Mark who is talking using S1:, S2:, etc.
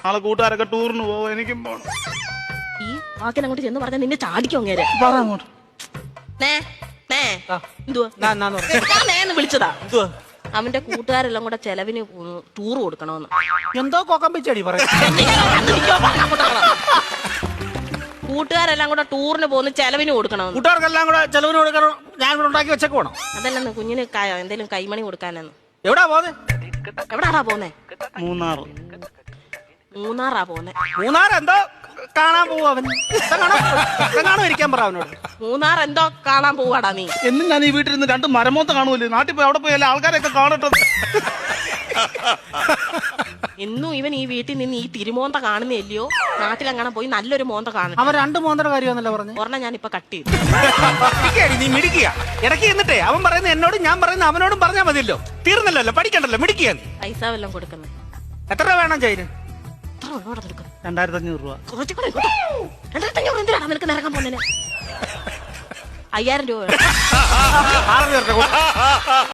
S1: നാളെ കൂട്ടുകാരൊക്കെ ടൂറിന് പോവും, എനിക്കും പോണം.
S2: ഈ വാക്കിന് അങ്ങോട്ട് ചെന്ന് പറഞ്ഞാൽ നിന്നെ ചാടിക്കും അങ്ങേരെ.
S1: പറ അങ്ങോട്ട്.
S2: നേന്ന് വിളിച്ചതാ. അവന്റെ കൂട്ടുകാരെല്ലാം കൂടെ ചെലവിന് ടൂർ കൊടുക്കണമെന്ന്.
S3: എന്തോ കൊക്കം പിച്ചടി പറയാ.
S2: കൂട്ടുകാരെല്ലാം കൂടെ ടൂറിന് പോകുന്ന ചെലവിന് കൊടുക്കണമെന്ന്.
S3: കൂട്ടുകാർക്കെല്ലാം കൂടെ ചെലവിന് കൊടുക്കണം. ഞാൻ കൂടെ ഉണ്ടാക്കി വെച്ചേക്ക് വേണം.
S2: അതല്ലെന്ന് കുഞ്ഞിന് എന്തേലും കൈമണി കൊടുക്കാനെന്ന്.
S3: എവിടാ പോന്നെ?
S2: എവിടാടാ പോന്നെ?
S1: മൂന്നാറാ
S2: പോന്നെ.
S3: മൂന്നാർ എന്തോ കാണാൻ പോവും അവൻ. കാണോ ഇരിക്കാൻ പറ അവനോട്.
S2: മൂന്നാർ എന്തോ കാണാൻ പോവാടാ നീ.
S1: എന്നും ഞാൻ ഈ വീട്ടിൽ 2 മരമോത്ത കാണൂല്ലേ, നാട്ടിൽ പോയി അവിടെ പോയി എല്ലാ ആൾക്കാരൊക്കെ കാണട്ടെ.
S2: എന്നും ഇവൻ ഈ വീട്ടിൽ നിന്ന് ഈ തിരുമോന്ത കാണുന്നില്ലയോ, നാട്ടിലെങ്ങനെ പോയി നല്ലൊരു മോന്ത കാണും.
S3: അവൻ 2 മോന്തയുടെ കാര്യമാണല്ലോ പറഞ്ഞു.
S2: ഒരെണ്ണം ഞാൻ ഇപ്പൊ കട്ട് ചെയ്തു.
S3: നീ മിടിക്കുക ഇടയ്ക്ക് എന്നിട്ടേ അവൻ പറയുന്ന എന്നോടും ഞാൻ പറയുന്ന അവനോടും പറഞ്ഞാൽ മതിയല്ലോ. തീർന്നല്ലോ, പഠിക്കണ്ടല്ലോ, മിടിക്കുക.
S2: പൈസ വല്ലതും കൊടുക്കുന്നു.
S3: എത്ര രൂപ വേണം ചൈന്?
S1: 2500 രൂപ.
S2: 2500 എന്തിനാണ് നിനക്ക് നിറങ്ങാൻ പോകുന്നതിന്? 5000 രൂപ.